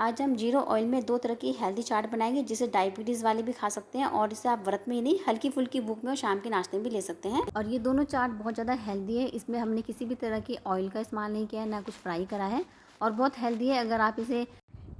आज हम zero oil में 2 तरह की हेल्दी चाट बनाएंगे, जिसे डायबिटीज़ वाले भी खा सकते हैं और इसे आप व्रत में ही नहीं, हल्की फुल्की भूख में और शाम के नाश्ते में भी ले सकते हैं। और ये दोनों चाट बहुत ज़्यादा हेल्दी है। इसमें हमने किसी भी तरह की ऑयल का इस्तेमाल नहीं किया है, ना कुछ फ्राई करा है, और बहुत हेल्दी है। अगर आप इसे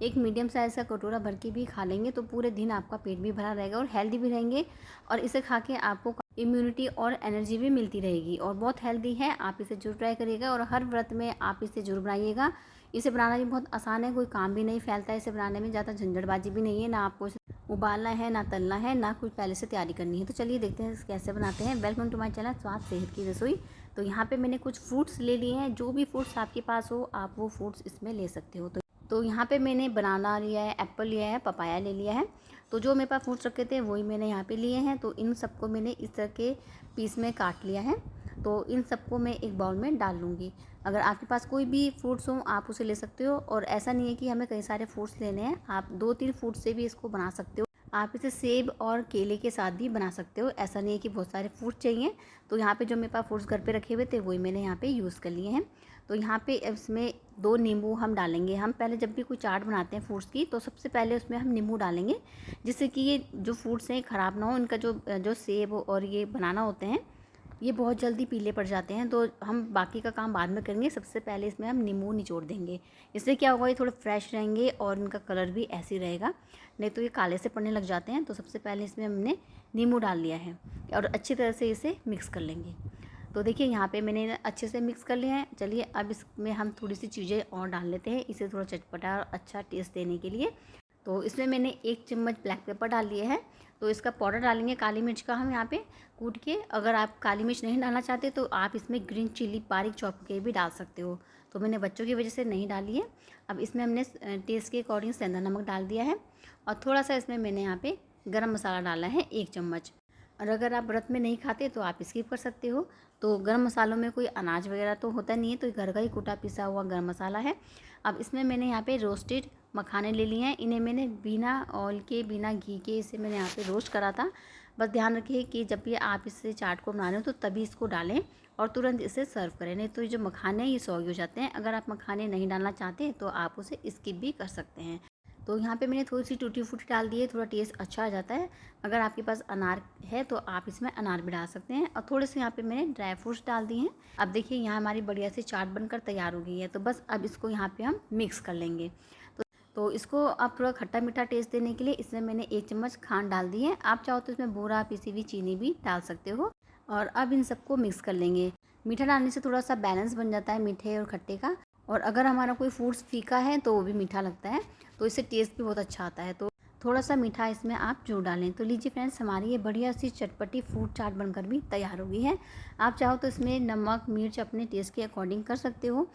एक मीडियम साइज़ का कटोरा भर के भी खा लेंगे तो पूरे दिन आपका पेट भी भरा रहेगा और हेल्दी भी रहेंगे, और इसे खा के आपको इम्यूनिटी और एनर्जी भी मिलती रहेगी और बहुत हेल्दी है। आप इसे जरूर ट्राई करिएगा और हर व्रत में आप इसे जरूर बनाइएगा। इसे बनाना भी बहुत आसान है, कोई काम भी नहीं फैलता है इसे बनाने में, ज़्यादा झंझटबाजी भी नहीं है, ना आपको इसे उबालना है, ना तलना है, ना कुछ पहले से तैयारी करनी है। तो चलिए देखते हैं कैसे बनाते हैं। वेलकम टू माय चैनल स्वाद सेहत की रसोई। तो यहाँ पे मैंने कुछ फ्रूट्स ले लिए हैं, जो भी फ्रूट्स आपके पास हो आप वो फ्रूट्स इसमें ले सकते हो। तो यहाँ पे मैंने बनाना लिया है, एप्पल लिया है, पपाया ले लिया है। तो जो मेरे पास फ्रूट्स रखे थे वही मैंने यहाँ पे लिए हैं। तो इन सबको मैंने इस तरह के पीस में काट लिया है। तो इन सबको मैं एक बाउल में डाल लूँगी। अगर आपके पास कोई भी फ्रूट्स हो आप उसे ले सकते हो, और ऐसा नहीं है कि हमें कई सारे फ्रूट्स लेने हैं, आप 2-3 फ्रूट्स से भी इसको बना सकते हो। आप इसे सेब और केले के साथ भी बना सकते हो, ऐसा नहीं है कि बहुत सारे फ्रूट चाहिए। तो यहाँ पे जो मेरे पास फ्रूट्स घर पे रखे हुए थे वही मैंने यहाँ पे यूज़ कर लिए हैं। तो यहाँ पे इसमें 2 नींबू हम डालेंगे। हम पहले जब भी कोई चाट बनाते हैं फ्रूट्स की तो सबसे पहले उसमें हम नींबू डालेंगे, जिससे कि ये जो फ्रूट्स हैं ख़राब ना हो। इनका जो सेब और ये बनाना होते हैं ये बहुत जल्दी पीले पड़ जाते हैं, तो हम बाकी का काम बाद में करेंगे। सबसे पहले इसमें हम नींबू निचोड़ देंगे। इससे क्या होगा, ये थोड़े फ्रेश रहेंगे और इनका कलर भी ऐसे ही रहेगा, नहीं तो ये काले से पड़ने लग जाते हैं। तो सबसे पहले इसमें हमने नींबू डाल लिया है और अच्छी तरह से इसे मिक्स कर लेंगे। तो देखिए यहाँ पे मैंने अच्छे से मिक्स कर लिया है। चलिए अब इसमें हम थोड़ी सी चीज़ें और डाल लेते हैं, इसे थोड़ा चटपटा और अच्छा टेस्ट देने के लिए। तो इसमें मैंने 1 चम्मच ब्लैक पेपर डाल लिए है। तो इसका पाउडर डालेंगे काली मिर्च का हम यहाँ पे कूट के। अगर आप काली मिर्च नहीं डालना चाहते तो आप इसमें ग्रीन चिली बारीक चॉप के भी डाल सकते हो। तो मैंने बच्चों की वजह से नहीं डाली है। अब इसमें हमने टेस्ट के अकॉर्डिंग सेंधा नमक डाल दिया है, और थोड़ा सा इसमें मैंने यहाँ पे गरम मसाला डाला है 1 चम्मच। और अगर आप व्रत में नहीं खाते तो आप स्किप कर सकते हो। तो गरम मसालों में कोई अनाज वगैरह तो होता नहीं है, तो घर का ही कूटा पिसा हुआ गरम मसाला है। अब इसमें मैंने यहाँ पे रोस्टेड मखाने ले लिए हैं। इन्हें मैंने बिना ऑयल के, बिना घी के इसे मैंने यहाँ पे रोस्ट करा था। बस ध्यान रखिए कि जब भी आप इसे चाट को बना रहे हो तो तभी इसको डालें और तुरंत इसे सर्व करें, नहीं तो ये जो मखाने हैं ये सॉगी हो जाते हैं। अगर आप मखाने नहीं डालना चाहते तो आप उसे स्किप भी कर सकते हैं। तो यहाँ पे मैंने थोड़ी सी टूटी फूटी डाल दी है, थोड़ा टेस्ट अच्छा आ जाता है। अगर आपके पास अनार है तो आप इसमें अनार भी डाल सकते हैं, और थोड़े से यहाँ पे मैंने ड्राई फ्रूट्स डाल दिए हैं। अब देखिए यहाँ हमारी बढ़िया सी चाट बनकर तैयार हो गई है। तो बस अब इसको यहाँ पे हम मिक्स कर लेंगे। तो इसको आप थोड़ा खट्टा मीठा टेस्ट देने के लिए इसमें मैंने 1 चम्मच खांड डाल दी है। आप चाहो तो इसमें बूरा पिसी हुई चीनी भी डाल सकते हो। और अब इन सबको मिक्स कर लेंगे। मीठा डालने से थोड़ा सा बैलेंस बन जाता है मीठे और खट्टे का, और अगर हमारा कोई फ्रूट्स फीका है तो वो भी मीठा लगता है, तो इससे टेस्ट भी बहुत अच्छा आता है। तो थोड़ा सा मीठा इसमें आप जरूर डालें। तो लीजिए फ्रेंड्स, हमारी ये बढ़िया सी चटपटी फ्रूट चाट बनकर भी तैयार हो गई है। आप चाहो तो इसमें नमक मिर्च अपने टेस्ट के अकॉर्डिंग कर सकते हो,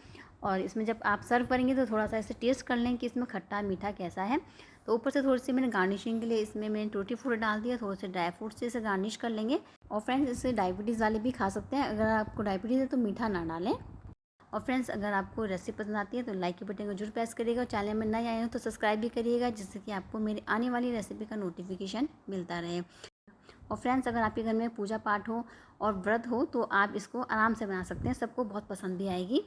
और इसमें जब आप सर्व करेंगे तो थोड़ा सा इसे टेस्ट कर लें कि इसमें खट्टा मीठा कैसा है। तो ऊपर से थोड़ी सी मैंने गार्निशिंग के लिए इसमें मैंने टूटी फ्रूट डाल दिया, थोड़े से ड्राई फ्रूट से इसे गार्निश कर लेंगे। और फ्रेंड्स, इसे डायबिटीज़ वाले भी खा सकते हैं। अगर आपको डायबिटीज़ है तो मीठा ना डालें। और फ्रेंड्स, अगर आपको रेसिपी पसंद आती है तो लाइक के बटन को जरूर प्रेस करिएगा, और चैनल में नए आए हो तो सब्सक्राइब भी करिएगा, जिससे कि आपको मेरी आने वाली रेसिपी का नोटिफिकेशन मिलता रहे। और फ्रेंड्स, अगर आपके घर में पूजा पाठ हो और व्रत हो तो आप इसको आराम से बना सकते हैं, सबको बहुत पसंद भी आएगी।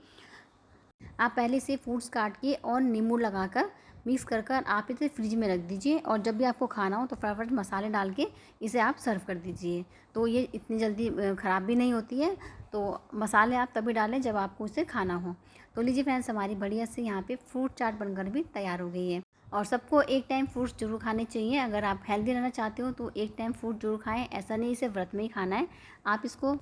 आप पहले से फ्रूट्स काट के और नींबू लगाकर मिक्स कर कर आप इसे फ्रिज में रख दीजिए, और जब भी आपको खाना हो तो फटाफट मसाले डाल के इसे आप सर्व कर दीजिए। तो ये इतनी जल्दी ख़राब भी नहीं होती है। तो मसाले आप तभी डालें जब आपको इसे खाना हो। तो लीजिए फ्रेंड्स, हमारी बढ़िया से यहाँ पे फ्रूट चाट बनकर भी तैयार हो गई है। और सबको एक टाइम फ्रूट्स जरूर खाने चाहिए। अगर आप हेल्दी रहना चाहते हो तो एक टाइम फ्रूट जरूर खाएं। ऐसा नहीं इसे व्रत में ही खाना है, आप इसको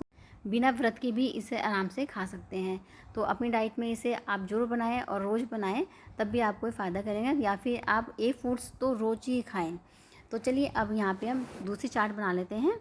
बिना व्रत के भी इसे आराम से खा सकते हैं। तो अपनी डाइट में इसे आप ज़रूर बनाएं और रोज़ बनाएं, तब भी आपको फ़ायदा करेंगे। या फिर आप एक फ्रूट्स तो रोज़ ही खाएं। तो चलिए अब यहाँ पे हम दूसरी चाट बना लेते हैं।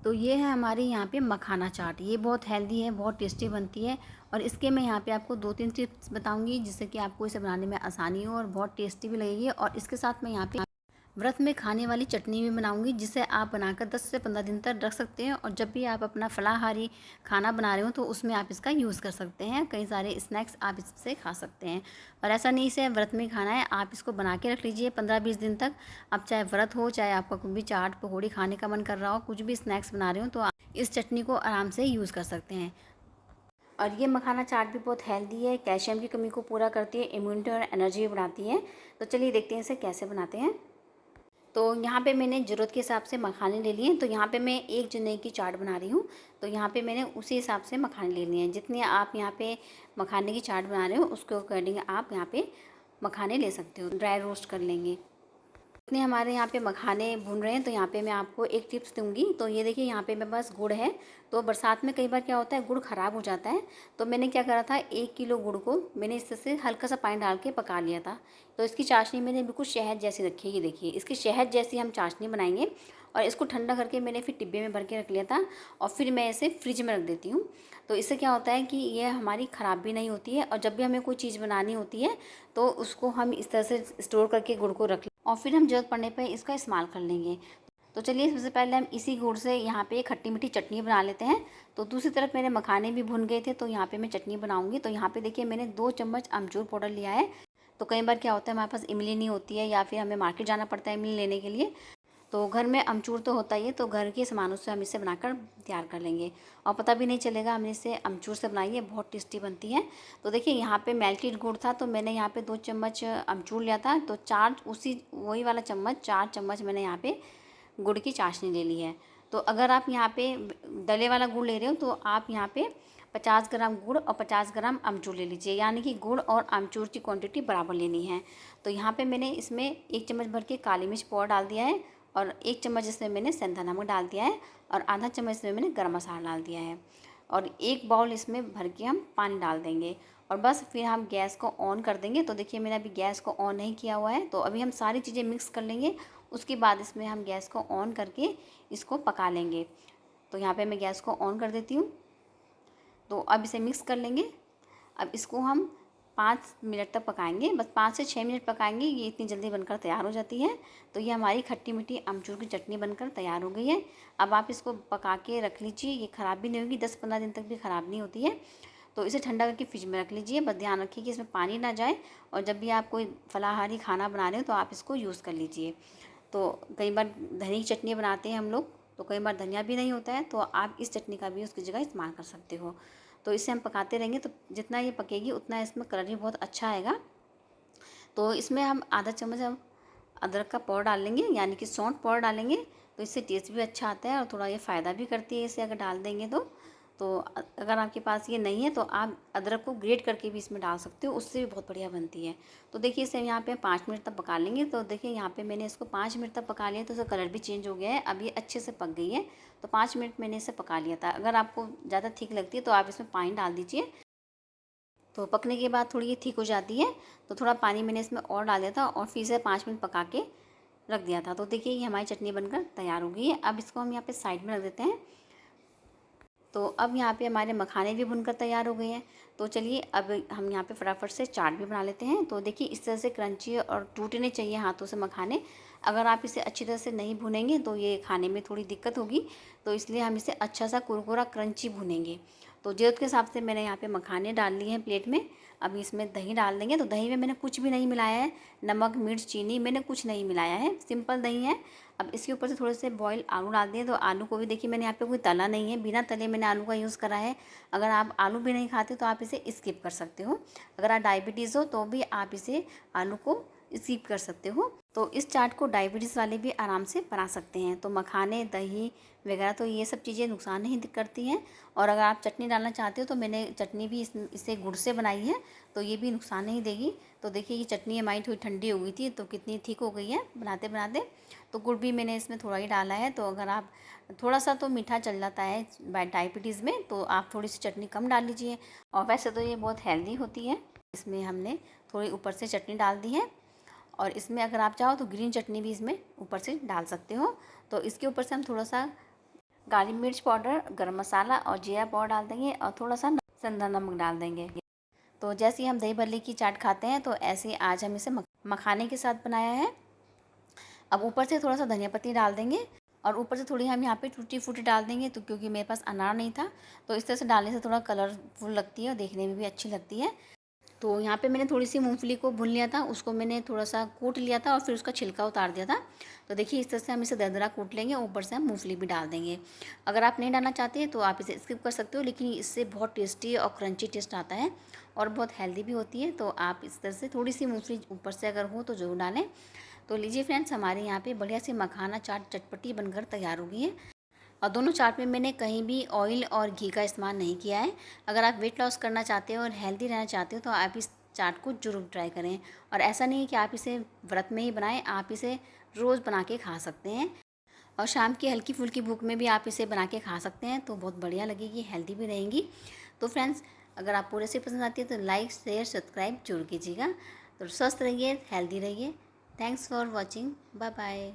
तो ये है हमारी यहाँ पे मखाना चाट। ये बहुत हेल्दी है, बहुत टेस्टी बनती है, और इसके मैं यहाँ पे आपको 2-3 टिप्स बताऊँगी, जिससे कि आपको इसे बनाने में आसानी हो और बहुत टेस्टी भी लगेगी। और इसके साथ मैं यहाँ पे व्रत में खाने वाली चटनी भी बनाऊंगी, जिसे आप बनाकर 10 से 15 दिन तक रख सकते हैं, और जब भी आप अपना फलाहारी खाना बना रहे हो तो उसमें आप इसका यूज़ कर सकते हैं। कई सारे स्नैक्स आप इससे खा सकते हैं, और ऐसा नहीं इसे व्रत में खाना है, आप इसको बना के रख लीजिए 15-20 दिन तक। अब चाहे व्रत हो, चाहे आपका कुछ भी चाट पकौड़ी खाने का मन कर रहा हो, कुछ भी स्नैक्स बना रहे हो, तो आप इस चटनी को आराम से यूज़ कर सकते हैं। और ये मखाना चाट भी बहुत हेल्दी है, कैल्शियम की कमी को पूरा करती है, इम्यूनिटी और एनर्जी भी बढ़ाती है। तो चलिए देखते हैं इसे कैसे बनाते हैं। तो यहाँ पे मैंने ज़रूरत के हिसाब से मखाने ले लिए। तो यहाँ पे मैं 1 जने की चाट बना रही हूँ, तो यहाँ पे मैंने उसी हिसाब से मखाने ले लिए हैं। जितने आप यहाँ पे मखाने की चाट बना रहे हो उसके अकॉर्डिंग आप यहाँ पे मखाने ले सकते हो। ड्राई रोस्ट कर लेंगे। इतने हमारे यहाँ पे मखाने भून रहे हैं, तो यहाँ पे मैं आपको एक टिप्स दूंगी। तो ये देखिए यहाँ पे मेरे पास गुड़ है। तो बरसात में कई बार क्या होता है, गुड़ ख़राब हो जाता है। तो मैंने क्या करा था, 1 किलो गुड़ को मैंने इससे हल्का सा पानी डाल के पका लिया था। तो इसकी चाशनी मैंने बिल्कुल शहद जैसी रखी है। ये देखिए इसकी शहद जैसी हम चाशनी बनाएंगे। और इसको ठंडा करके मैंने फिर डिब्बे में भर के रख लिया था, और फिर मैं इसे फ्रिज में रख देती हूँ। तो इससे क्या होता है कि ये हमारी ख़राब भी नहीं होती है, और जब भी हमें कोई चीज़ बनानी होती है तो उसको हम इस तरह से स्टोर करके गुड़ को रख, और फिर हम ज़रूरत पड़ने पर इसका इस्तेमाल कर लेंगे। तो चलिए सबसे पहले हम इसी गुड़ से यहाँ पे खट्टी मीठी चटनी बना लेते हैं। तो दूसरी तरफ मेरे मखाने भी भुन गए थे, तो यहाँ पे मैं चटनी बनाऊंगी। तो यहाँ पे देखिए मैंने 2 चम्मच अमचूर पाउडर लिया है। तो कई बार क्या होता है, हमारे पास इमली नहीं होती है या फिर हमें मार्केट जाना पड़ता है इमली लेने के लिए। तो घर में अमचूर तो होता ही है, तो घर के सामानों से हम इसे बनाकर तैयार कर लेंगे, और पता भी नहीं चलेगा हमने इसे अमचूर से बनाई है। बहुत टेस्टी बनती है। तो देखिए यहाँ पे मेल्टेड गुड़ था, तो मैंने यहाँ पे 2 चम्मच अमचूर लिया था। तो 4 उसी वही वाला चम्मच 4 चम्मच मैंने यहाँ पे गुड़ की चाशनी ले ली है। तो अगर आप यहाँ पे डले वाला गुड़ ले रहे हो तो आप यहाँ पे 50 ग्राम गुड़ और 50 ग्राम अमचूर ले लीजिए, यानी कि गुड़ और अमचूर की क्वांटिटी बराबर लेनी है। तो यहाँ पे मैंने इसमें 1 चम्मच भर के काली मिर्च पाउडर डाल दिया है, और 1 चम्मच इसमें मैंने सेंधा नमक डाल दिया है, और आधा चम्मच इसमें मैंने गरम मसाला डाल दिया है, और 1 बाउल इसमें भर के हम पानी डाल देंगे। और बस फिर हम गैस को ऑन कर देंगे। तो देखिए मैंने अभी गैस को ऑन नहीं किया हुआ है। तो अभी हम सारी चीज़ें मिक्स कर लेंगे, उसके बाद इसमें हम गैस को ऑन करके इसको पका लेंगे। तो यहाँ पे मैं गैस को ऑन कर देती हूँ। तो अब इसे मिक्स कर लेंगे। अब इसको हम 5 मिनट तक पकाएंगे, बस 5 से 6 मिनट पकाएंगे, ये इतनी जल्दी बनकर तैयार हो जाती है। तो ये हमारी खट्टी मीठी अमचूर की चटनी बनकर तैयार हो गई है। अब आप इसको पका के रख लीजिए, ये ख़राब भी नहीं होगी, 10-15 दिन तक भी ख़राब नहीं होती है। तो इसे ठंडा करके फ्रिज में रख लीजिए। बस ध्यान रखिए कि इसमें पानी ना जाए, और जब भी आप कोई फलाहारी खाना बना रहे हो तो आप इसको यूज़ कर लीजिए। तो कई बार धनिया की चटनी बनाते हैं हम लोग, तो कई बार धनिया भी नहीं होता है, तो आप इस चटनी का भी उसकी जगह इस्तेमाल कर सकते हो। तो इसे हम पकाते रहेंगे, तो जितना ये पकेगी उतना इसमें कलर भी बहुत अच्छा आएगा। तो इसमें हम आधा चम्मच हम अदरक का पाउडर डाल लेंगे, यानी कि सौंठ पाउडर डालेंगे। तो इससे टेस्ट भी अच्छा आता है, और थोड़ा ये फ़ायदा भी करती है इसे अगर डाल देंगे तो अगर आपके पास ये नहीं है तो आप अदरक को ग्रेट करके भी इसमें डाल सकते हो, उससे भी बहुत बढ़िया बनती है। तो देखिए इसे यहाँ पे 5 मिनट तक पका लेंगे। तो देखिए यहाँ पे मैंने इसको 5 मिनट तक पका लिया, तो इसका कलर भी चेंज हो गया है, अब ये अच्छे से पक गई है। तो 5 मिनट मैंने इसे पका लिया था। अगर आपको ज़्यादा थिक लगती है तो आप इसमें पानी डाल दीजिए। तो पकने के बाद थोड़ी ये ठीक हो जाती है, तो थोड़ा पानी मैंने इसमें और डाल दिया था, और फिर से 5 मिनट पका के रख दिया था। तो देखिए ये हमारी चटनी बनकर तैयार हो गई है। अब इसको हम यहाँ पे साइड में रख देते हैं। तो अब यहाँ पे हमारे मखाने भी भुनकर तैयार हो गए हैं। तो चलिए अब हम यहाँ पे फटाफट से चाट भी बना लेते हैं। तो देखिए इस तरह से क्रंची और टूटने चाहिए हाथों से मखाने। अगर आप इसे अच्छी तरह से नहीं भुनेंगे तो ये खाने में थोड़ी दिक्कत होगी, तो इसलिए हम इसे अच्छा सा कुरकुरा क्रंची भुनेंगे। तो ज़रूरत के हिसाब से मैंने यहाँ पे मखाने डाल लिए हैं प्लेट में। अब इसमें दही डाल देंगे। तो दही में मैंने कुछ भी नहीं मिलाया है, नमक मिर्च चीनी मैंने कुछ नहीं मिलाया है, सिंपल दही है। अब इसके ऊपर से थोड़े से बॉयल आलू डाल दिए। तो आलू को भी देखिए मैंने यहाँ पे कोई तला नहीं है, बिना तले मैंने आलू का यूज़ करा है। अगर आप आलू भी नहीं खाते तो आप इसे स्किप कर सकते हो। अगर आप डायबिटीज़ हो तो भी आप इसे आलू को स्किप कर सकते हो। तो इस चाट को डायबिटीज़ वाले भी आराम से बना सकते हैं। तो मखाने दही वगैरह तो ये सब चीज़ें नुकसान नहीं करती हैं। और अगर आप चटनी डालना चाहते हो तो मैंने चटनी भी इसे गुड़ से बनाई है, तो ये भी नुकसान नहीं देगी। तो देखिए ये चटनी हमारी थोड़ी ठंडी हो गई थी, तो कितनी ठीक हो गई है बनाते बनाते। तो गुड़ भी मैंने इसमें थोड़ा ही डाला है। तो अगर आप थोड़ा सा तो मीठा चल जाता है डायबिटीज़ में, तो आप थोड़ी सी चटनी कम डाल लीजिए। और वैसे तो ये बहुत हेल्दी होती है। इसमें हमने थोड़ी ऊपर से चटनी डाल दी है, और इसमें अगर आप चाहो तो ग्रीन चटनी भी इसमें ऊपर से डाल सकते हो। तो इसके ऊपर से हम थोड़ा सा काली मिर्च पाउडर, गरम मसाला और जीरा पाउडर डाल देंगे, और थोड़ा सा सेंधा नमक डाल देंगे। तो जैसे ही हम दही भल्ले की चाट खाते हैं, तो ऐसे ही आज हम इसे मखाने के साथ बनाया है। अब ऊपर से थोड़ा सा धनिया पत्ती डाल देंगे, और ऊपर से थोड़ी हम यहाँ पे टूटी फूटी डाल देंगे। तो क्योंकि मेरे पास अनार नहीं था, तो इस तरह से डालने से थोड़ा कलरफुल लगती है और देखने में भी अच्छी लगती है। तो यहाँ पे मैंने थोड़ी सी मूंगफली को भून लिया था, उसको मैंने थोड़ा सा कूट लिया था और फिर उसका छिलका उतार दिया था। तो देखिए इस तरह से हम इसे दरदरा कूट लेंगे, ऊपर से हम मूंगफली भी डाल देंगे। अगर आप नहीं डालना चाहते हैं तो आप इसे स्किप कर सकते हो, लेकिन इससे बहुत टेस्टी और क्रंची टेस्ट आता है और बहुत हेल्दी भी होती है। तो आप इस तरह से थोड़ी सी मूँगफली ऊपर से अगर हो तो ज़रूर डालें। तो लीजिए फ्रेंड्स, हमारे यहाँ पर बढ़िया से मखाना चाट चटपटी बनकर तैयार हो गई है। और दोनों चाट में मैंने कहीं भी ऑयल और घी का इस्तेमाल नहीं किया है। अगर आप वेट लॉस करना चाहते हो और हेल्दी रहना चाहते हो तो आप इस चाट को ज़रूर ट्राई करें। और ऐसा नहीं है कि आप इसे व्रत में ही बनाएं, आप इसे रोज़ बना के खा सकते हैं और शाम की हल्की फुल्की भूख में भी आप इसे बना के खा सकते हैं। तो बहुत बढ़िया लगेगी, हेल्दी भी रहेंगी। तो फ्रेंड्स, अगर आपको रेसिपी पसंद आती है तो लाइक शेयर सब्सक्राइब जरूर कीजिएगा। तो स्वस्थ रहिए, हेल्दी रहिए। Thanks for watching, bye bye.